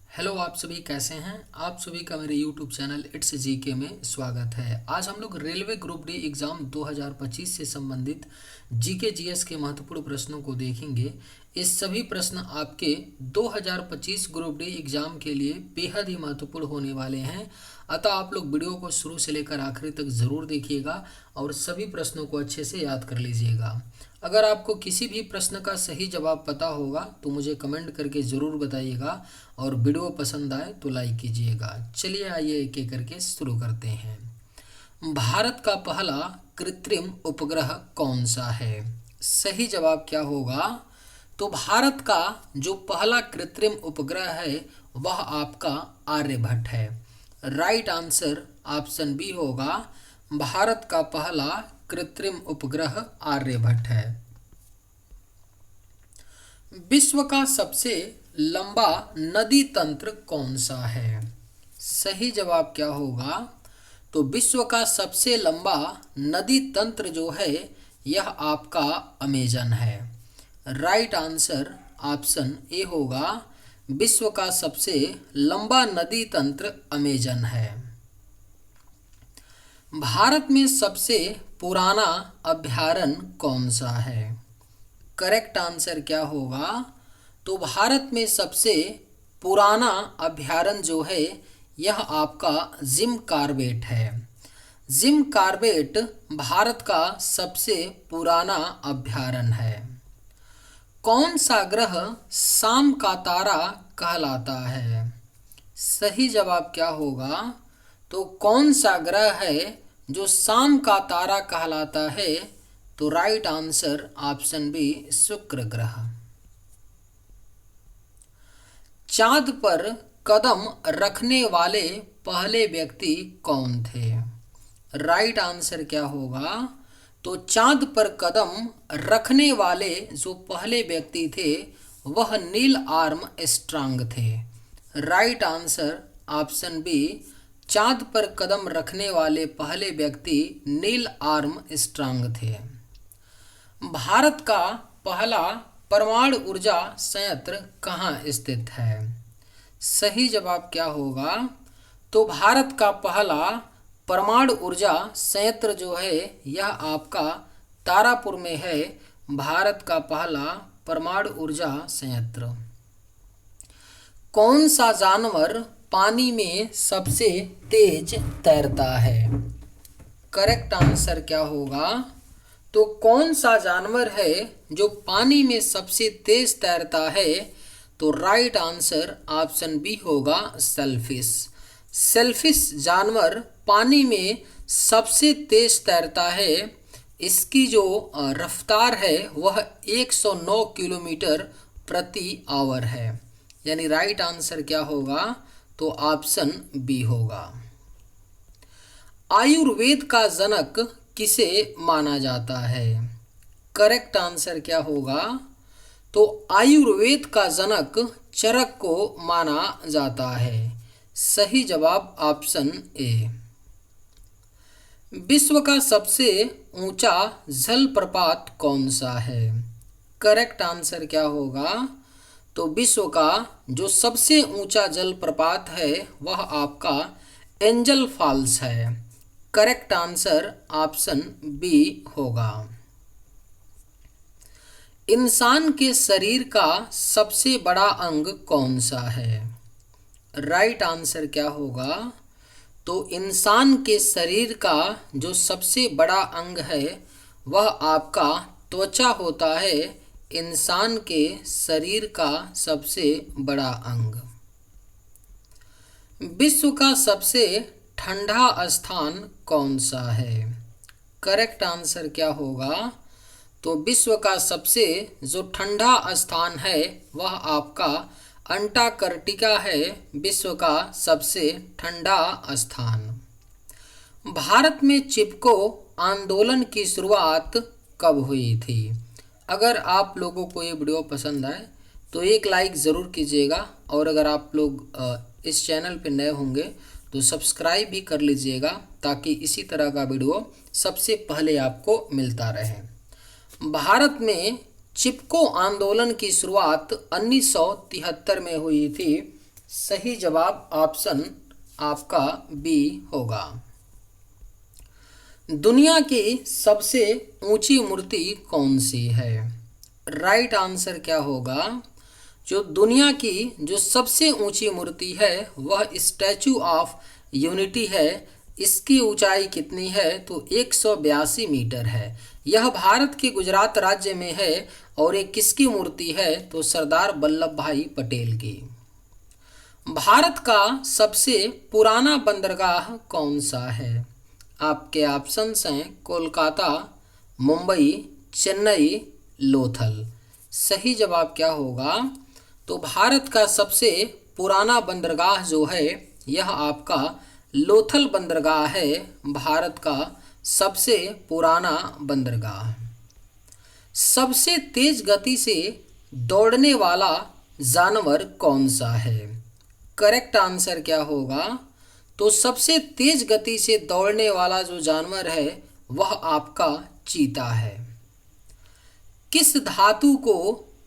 Hello, आप सभी कैसे हैं। आप सभी का मेरे यूट्यूब चैनल इट्स जीके में स्वागत है। आज हम लोग रेलवे ग्रुप डी एग्ज़ाम 2025 से संबंधित जीके जीएस के महत्वपूर्ण प्रश्नों को देखेंगे। इस सभी प्रश्न आपके 2025 ग्रुप डी एग्ज़ाम के लिए बेहद ही महत्वपूर्ण होने वाले हैं। अतः आप लोग वीडियो को शुरू से लेकर आखिरी तक ज़रूर देखिएगा और सभी प्रश्नों को अच्छे से याद कर लीजिएगा। अगर आपको किसी भी प्रश्न का सही जवाब पता होगा तो मुझे कमेंट करके ज़रूर बताइएगा और वीडियो पसंद आए तो लाइक कीजिएगा। चलिए आइए एक एक करके शुरू करते हैं। भारत का पहला कृत्रिम उपग्रह कौन सा है? सही जवाब क्या होगा? तो भारत का जो पहला कृत्रिम उपग्रह है वह आपका आर्यभट्ट है। राइट आंसर ऑप्शन बी होगा। भारत का पहला कृत्रिम उपग्रह आर्यभट्ट है। विश्व का सबसे लंबा नदी तंत्र कौन सा है? सही जवाब क्या होगा? तो विश्व का सबसे लंबा नदी तंत्र जो है यह आपका अमेजन है। राइट आंसर ऑप्शन ए होगा। विश्व का सबसे लंबा नदी तंत्र अमेजन है। भारत में सबसे पुराना अभयारण्य कौन सा है? करेक्ट आंसर क्या होगा? तो भारत में सबसे पुराना अभयारण्य जो है यह आपका जिम कॉर्बेट है। जिम कॉर्बेट भारत का सबसे पुराना अभयारण्य है। कौन सा ग्रह शाम का तारा कहलाता है? सही जवाब क्या होगा? तो कौन सा ग्रह है जो शाम का तारा कहलाता है? तो राइट आंसर ऑप्शन बी शुक्र ग्रह। चांद पर कदम रखने वाले पहले व्यक्ति कौन थे? राइट आंसर क्या होगा? तो चांद पर कदम रखने वाले जो पहले व्यक्ति थे वह नील आर्मस्ट्रांग थे। Right answer option B. चांद पर कदम रखने वाले पहले व्यक्ति नील आर्मस्ट्रांग थे। भारत का पहला परमाणु ऊर्जा संयंत्र कहाँ स्थित है? सही जवाब क्या होगा? तो भारत का पहला परमाणु ऊर्जा संयंत्र जो है यह आपका तारापुर में है। भारत का पहला परमाणु ऊर्जा संयंत्र। कौन सा जानवर पानी में सबसे तेज तैरता है? करेक्ट आंसर क्या होगा? तो कौन सा जानवर है जो पानी में सबसे तेज तैरता है? तो राइट आंसर ऑप्शन बी होगा सेलफिश। सेलफिश जानवर पानी में सबसे तेज तैरता है। इसकी जो रफ्तार है वह 109 किलोमीटर प्रति आवर है। यानी राइट आंसर क्या होगा? तो ऑप्शन बी होगा। आयुर्वेद का जनक किसे माना जाता है? करेक्ट आंसर क्या होगा? तो आयुर्वेद का जनक चरक को माना जाता है। सही जवाब ऑप्शन ए। विश्व का सबसे ऊंचा जलप्रपात कौन सा है? करेक्ट आंसर क्या होगा? तो विश्व का जो सबसे ऊंचा जलप्रपात है वह आपका एंजल फॉल्स है। करेक्ट आंसर ऑप्शन बी होगा। इंसान के शरीर का सबसे बड़ा अंग कौन सा है? राइट आंसर क्या होगा? तो इंसान के शरीर का जो सबसे बड़ा अंग है वह आपका त्वचा होता है। इंसान के शरीर का सबसे बड़ा अंग। विश्व का सबसे ठंडा स्थान कौन सा है? करेक्ट आंसर क्या होगा? तो विश्व का सबसे जो ठंडा स्थान है वह आपका अंटार्कटिका है। विश्व का सबसे ठंडा स्थान। भारत में चिपको आंदोलन की शुरुआत कब हुई थी? अगर आप लोगों को ये वीडियो पसंद आए तो एक लाइक ज़रूर कीजिएगा और अगर आप लोग इस चैनल पर नए होंगे तो सब्सक्राइब भी कर लीजिएगा ताकि इसी तरह का वीडियो सबसे पहले आपको मिलता रहे। भारत में चिपको आंदोलन की शुरुआत 1973 में हुई थी। सही जवाब ऑप्शन आपका बी होगा। दुनिया की सबसे ऊंची मूर्ति कौन सी है? राइट आंसर क्या होगा? जो दुनिया की जो सबसे ऊंची मूर्ति है वह स्टैचू ऑफ यूनिटी है। इसकी ऊंचाई कितनी है? तो 182 मीटर है। यह भारत के गुजरात राज्य में है। और ये किसकी मूर्ति है? तो सरदार वल्लभ भाई पटेल की। भारत का सबसे पुराना बंदरगाह कौन सा है? आपके ऑप्शंस हैं कोलकाता, मुंबई, चेन्नई, लोथल। सही जवाब क्या होगा? तो भारत का सबसे पुराना बंदरगाह जो है यह आपका लोथल बंदरगाह है। भारत का सबसे पुराना बंदरगाह। सबसे तेज गति से दौड़ने वाला जानवर कौन सा है? करेक्ट आंसर क्या होगा? तो सबसे तेज गति से दौड़ने वाला जो जानवर है वह आपका चीता है। किस धातु को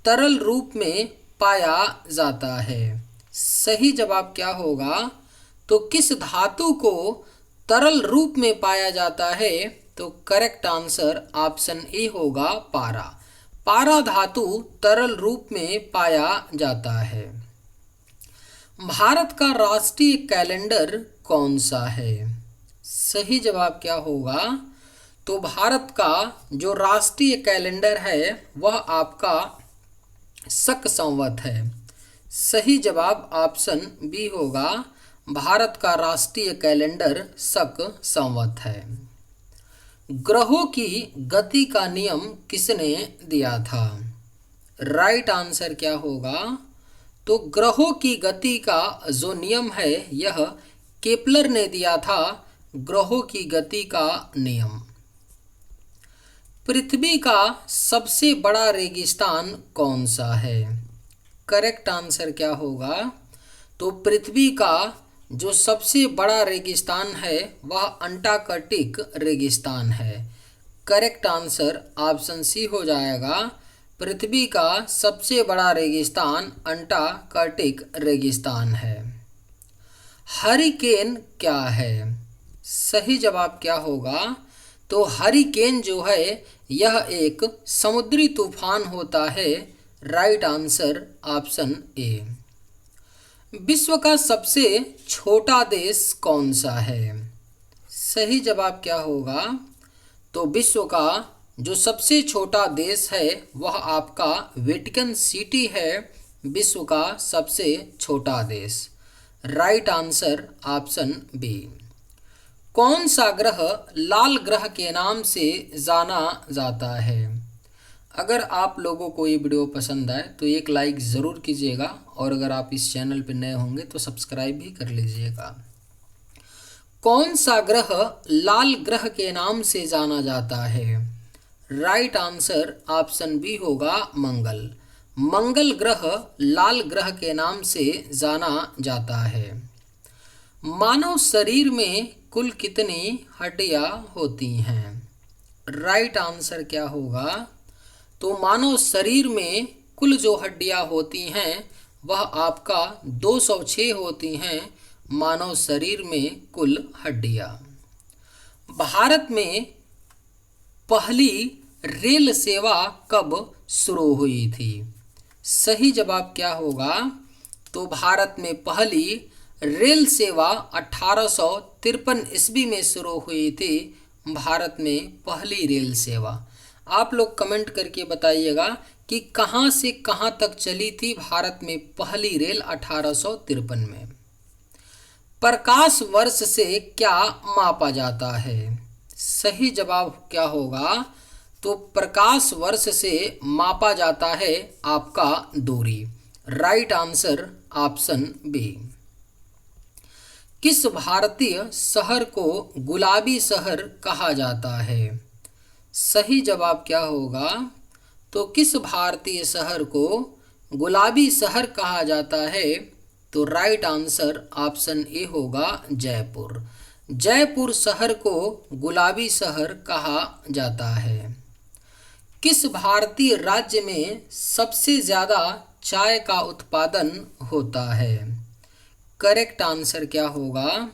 तरल रूप में पाया जाता है? सही जवाब क्या होगा? तो किस धातु को तरल रूप में पाया जाता है? तो करेक्ट आंसर ऑप्शन ए होगा पारा। पारा धातु तरल रूप में पाया जाता है। भारत का राष्ट्रीय कैलेंडर कौन सा है? सही जवाब क्या होगा? तो भारत का जो राष्ट्रीय कैलेंडर है वह आपका शक संवत है। सही जवाब ऑप्शन बी होगा। भारत का राष्ट्रीय कैलेंडर शक संवत है। ग्रहों की गति का नियम किसने दिया था? राइट आंसर क्या होगा? तो ग्रहों की गति का जो नियम है यह केपलर ने दिया था। ग्रहों की गति का नियम। पृथ्वी का सबसे बड़ा रेगिस्तान कौन सा है? करेक्ट आंसर क्या होगा? तो पृथ्वी का जो सबसे बड़ा रेगिस्तान है वह अंटार्कटिक रेगिस्तान है। करेक्ट आंसर ऑप्शन सी हो जाएगा। पृथ्वी का सबसे बड़ा रेगिस्तान अंटार्कटिक रेगिस्तान है। हरिकेन क्या है? सही जवाब क्या होगा? तो हरिकेन जो है यह एक समुद्री तूफान होता है। Right answer option A. विश्व का सबसे छोटा देश कौन सा है? सही जवाब क्या होगा? तो विश्व का जो सबसे छोटा देश है वह आपका वेटिकन सिटी है। विश्व का सबसे छोटा देश। Right answer option B. कौन सा ग्रह लाल ग्रह के नाम से जाना जाता है? अगर आप लोगों को ये वीडियो पसंद आए तो एक लाइक ज़रूर कीजिएगा और अगर आप इस चैनल पर नए होंगे तो सब्सक्राइब भी कर लीजिएगा। कौन सा ग्रह लाल ग्रह के नाम से जाना जाता है? राइट आंसर ऑप्शन बी होगा मंगल। मंगल ग्रह लाल ग्रह के नाम से जाना जाता है। मानव शरीर में कुल कितनी हड्डियां होती हैं? राइट आंसर क्या होगा? तो मानव शरीर में कुल जो हड्डियां होती हैं वह आपका 206 होती हैं। मानव शरीर में कुल हड्डियां। भारत में पहली रेल सेवा कब शुरू हुई थी? सही जवाब क्या होगा? तो भारत में पहली रेल सेवा 1853 ईस्वी में शुरू हुई थी। भारत में पहली रेल सेवा। आप लोग कमेंट करके बताइएगा कि कहाँ से कहाँ तक चली थी भारत में पहली रेल 1853 में। प्रकाश वर्ष से क्या मापा जाता है? सही जवाब क्या होगा? तो प्रकाश वर्ष से मापा जाता है आपका दूरी। Right answer option B. किस भारतीय शहर को गुलाबी शहर कहा जाता है? सही जवाब क्या होगा? तो किस भारतीय शहर को गुलाबी शहर कहा जाता है? तो राइट आंसर ऑप्शन ए होगा जयपुर। जयपुर शहर को गुलाबी शहर कहा जाता है। किस भारतीय राज्य में सबसे ज़्यादा चाय का उत्पादन होता है? करेक्ट आंसर क्या होगा?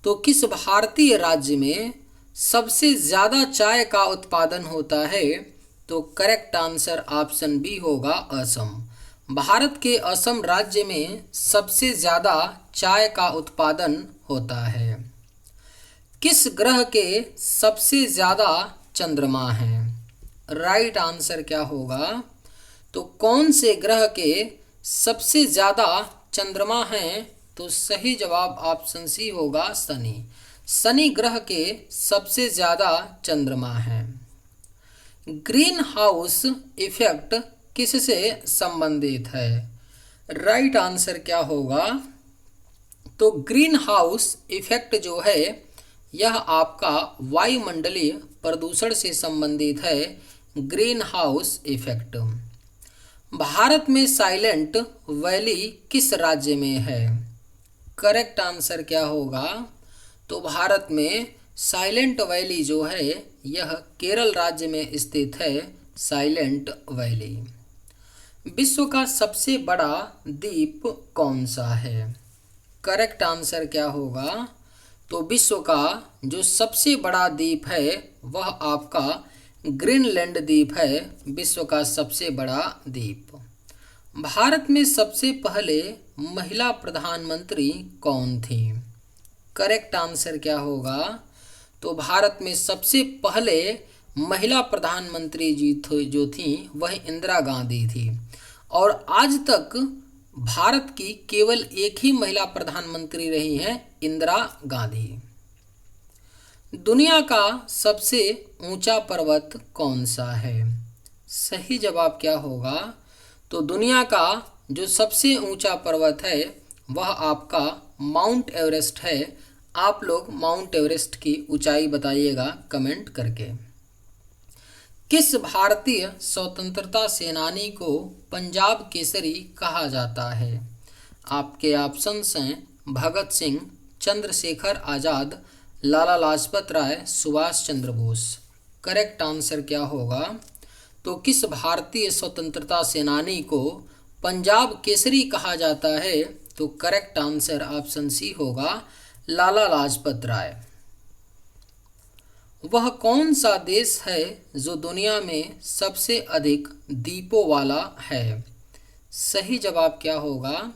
तो किस भारतीय राज्य में सबसे ज़्यादा चाय का उत्पादन होता है? तो करेक्ट आंसर ऑप्शन बी होगा असम। भारत के असम राज्य में सबसे ज़्यादा चाय का उत्पादन होता है। किस ग्रह के सबसे ज़्यादा चंद्रमा हैं? राइट आंसर क्या होगा? तो कौन से ग्रह के सबसे ज़्यादा चंद्रमा हैं? तो सही जवाब ऑप्शन सी होगा शनि। शनि ग्रह के सबसे ज़्यादा चंद्रमा हैं। ग्रीन हाउस इफेक्ट किससे संबंधित है? राइट आंसर क्या होगा? तो ग्रीन हाउस इफेक्ट जो है यह आपका वायुमंडलीय प्रदूषण से संबंधित है। Green house effect. भारत में साइलेंट वैली किस राज्य में है? करेक्ट आंसर क्या होगा? तो भारत में साइलेंट वैली जो है यह केरल राज्य में स्थित है। Silent valley. विश्व का सबसे बड़ा द्वीप कौन सा है? करेक्ट आंसर क्या होगा? तो विश्व का जो सबसे बड़ा द्वीप है वह आपका ग्रीनलैंड द्वीप है। विश्व का सबसे बड़ा द्वीप। भारत में सबसे पहले महिला प्रधानमंत्री कौन थी? करेक्ट आंसर क्या होगा? तो भारत में सबसे पहले महिला प्रधानमंत्री जो थी वह इंदिरा गांधी थी। और आज तक भारत की केवल एक ही महिला प्रधानमंत्री रही हैं, इंदिरा गांधी। दुनिया का सबसे ऊंचा पर्वत कौन सा है? सही जवाब क्या होगा? तो दुनिया का जो सबसे ऊंचा पर्वत है वह आपका माउंट एवरेस्ट है। आप लोग माउंट एवरेस्ट की ऊंचाई बताइएगा कमेंट करके। किस भारतीय स्वतंत्रता सेनानी को पंजाब केसरी कहा जाता है? आपके ऑप्शंस हैं भगत सिंह, चंद्रशेखर आज़ाद, लाला लाजपत राय, सुभाष चंद्र बोस। करेक्ट आंसर क्या होगा? तो किस भारतीय स्वतंत्रता सेनानी को पंजाब केसरी कहा जाता है? तो करेक्ट आंसर ऑप्शन सी होगा लाला लाजपत राय। वह कौन सा देश है जो दुनिया में सबसे अधिक द्वीपों वाला है? सही जवाब क्या होगा?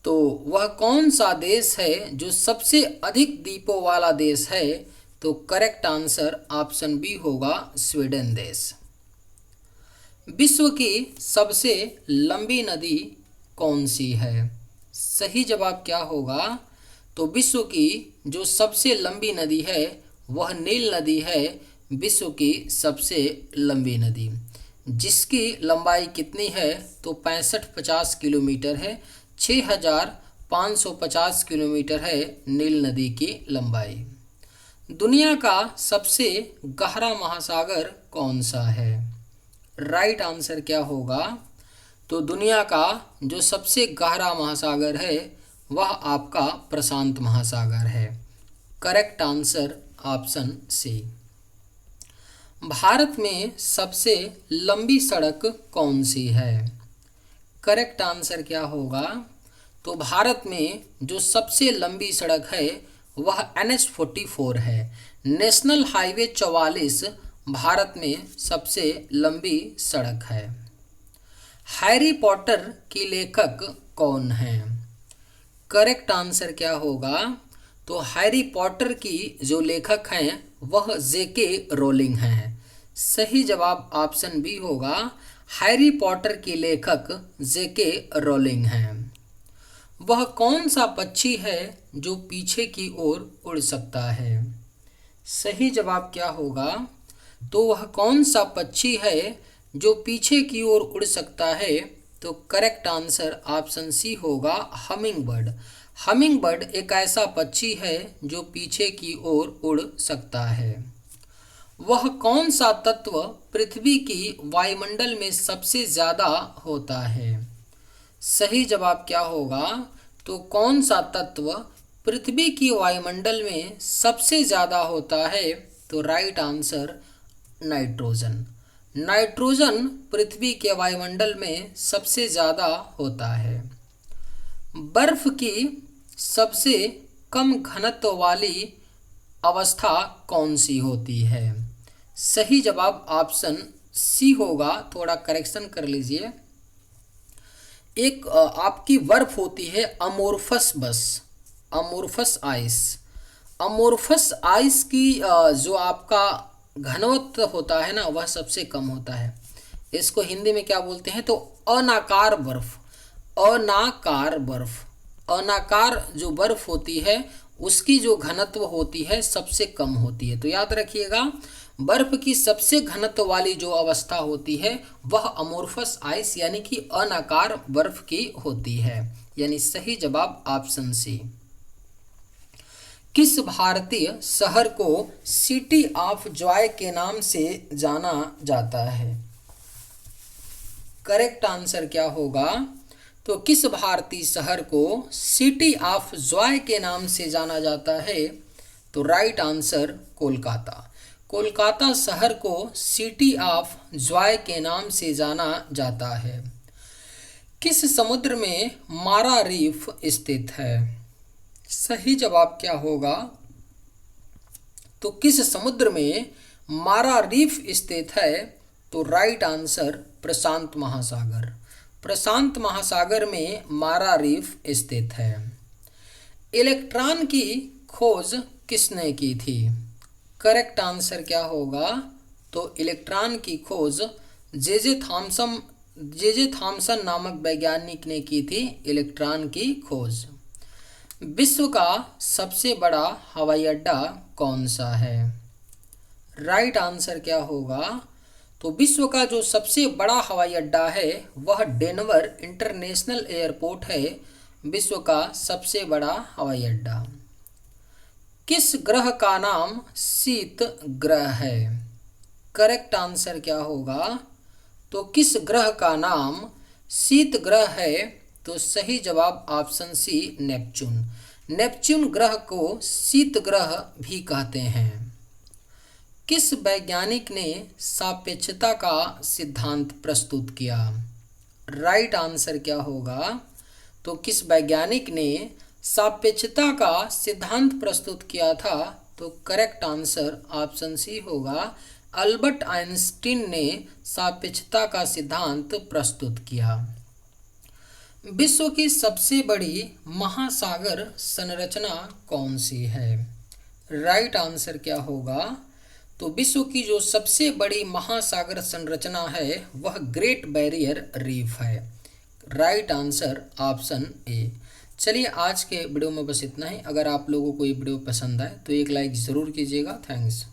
तो वह कौन सा देश है जो सबसे अधिक द्वीपों वाला देश है? तो करेक्ट आंसर ऑप्शन बी होगा स्वीडन देश। विश्व की सबसे लंबी नदी कौन सी है? सही जवाब क्या होगा? तो विश्व की जो सबसे लंबी नदी है वह नील नदी है। विश्व की सबसे लंबी नदी, जिसकी लंबाई कितनी है? तो 6550 किलोमीटर है। 6550 किलोमीटर है नील नदी की लंबाई। दुनिया का सबसे गहरा महासागर कौन सा है? राइट आंसर क्या होगा? तो दुनिया का जो सबसे गहरा महासागर है वह आपका प्रशांत महासागर है। Correct answer option C. भारत में सबसे लंबी सड़क कौन सी है? करेक्ट आंसर क्या होगा? तो भारत में जो सबसे लंबी सड़क है वह NH-44 है। नेशनल हाईवे 44 भारत में सबसे लंबी सड़क है। हैरी पॉटर की लेखक कौन है? करेक्ट आंसर क्या होगा? तो हैरी पॉटर की जो लेखक हैं वह JK रोलिंग हैं। सही जवाब ऑप्शन बी होगा हैरी पॉटर की लेखक JK रोलिंग हैं। वह कौन सा पक्षी है जो पीछे की ओर उड़ सकता है? सही जवाब क्या होगा? तो वह कौन सा पक्षी है जो पीछे की ओर उड़ सकता है? तो करेक्ट आंसर ऑप्शन सी होगा हमिंग बर्ड। हमिंग बर्ड एक ऐसा पक्षी है जो पीछे की ओर उड़ सकता है। वह कौन सा तत्व पृथ्वी की वायुमंडल में सबसे ज़्यादा होता है? सही जवाब क्या होगा? तो कौन सा तत्व पृथ्वी की वायुमंडल में सबसे ज़्यादा होता है? तो राइट आंसर नाइट्रोजन। नाइट्रोजन पृथ्वी के वायुमंडल में सबसे ज़्यादा होता है। बर्फ की सबसे कम घनत्व वाली अवस्था कौन सी होती है? सही जवाब ऑप्शन सी होगा। थोड़ा करेक्शन कर लीजिए। एक आपकी बर्फ होती है अमोर्फस बस, अमोर्फस आइस। अमोर्फस आइस की जो आपका घनत्व होता है ना, वह सबसे कम होता है। इसको हिंदी में क्या बोलते हैं? तो अनाकार बर्फ, अनाकार बर्फ। अनाकार जो बर्फ होती है उसकी जो घनत्व होती है सबसे कम होती है। तो याद रखिएगा, बर्फ की सबसे घनत्व वाली जो अवस्था होती है वह अमोर्फस आइस यानी कि अनाकार बर्फ की होती है। यानी सही जवाब ऑप्शन सी। किस भारतीय शहर को सिटी ऑफ जॉय के नाम से जाना जाता है? करेक्ट आंसर क्या होगा? तो किस भारतीय शहर को सिटी ऑफ जॉय के नाम से जाना जाता है? तो राइट आंसर कोलकाता। कोलकाता शहर को सिटी ऑफ जॉय के नाम से जाना जाता है। किस समुद्र में मारा रीफ स्थित है? सही जवाब क्या होगा? तो किस समुद्र में मारा रीफ स्थित है? तो राइट आंसर प्रशांत महासागर। प्रशांत महासागर में मारा रीफ स्थित है। इलेक्ट्रॉन की खोज किसने की थी? करेक्ट आंसर क्या होगा? तो इलेक्ट्रॉन की खोज जे जे थॉमसन नामक वैज्ञानिक ने की थी इलेक्ट्रॉन की खोज। विश्व का सबसे बड़ा हवाई अड्डा कौन सा है? राइट आंसर क्या होगा? तो विश्व का जो सबसे बड़ा हवाई अड्डा है वह डेनवर इंटरनेशनल एयरपोर्ट है, विश्व का सबसे बड़ा हवाई अड्डा। किस ग्रह का नाम शीत ग्रह है? करेक्ट आंसर क्या होगा? तो किस ग्रह का नाम शीत ग्रह है? तो सही जवाब ऑप्शन सी नेपच्यून। नेपच्यून ग्रह को शीत ग्रह भी कहते हैं। किस वैज्ञानिक ने सापेक्षता का सिद्धांत प्रस्तुत किया? राइट आंसर क्या होगा? तो किस वैज्ञानिक ने सापेक्षता का सिद्धांत प्रस्तुत किया था? तो करेक्ट आंसर ऑप्शन सी होगा। अल्बर्ट आइंस्टीन ने सापेक्षता का सिद्धांत प्रस्तुत किया। विश्व की सबसे बड़ी महासागर संरचना कौन सी है? राइट आंसर क्या होगा? तो विश्व की जो सबसे बड़ी महासागर संरचना है वह ग्रेट बैरियर रीफ है। Right answer option A. चलिए आज के वीडियो में बस इतना ही। अगर आप लोगों को ये वीडियो पसंद आए तो एक लाइक ज़रूर कीजिएगा। थैंक्स।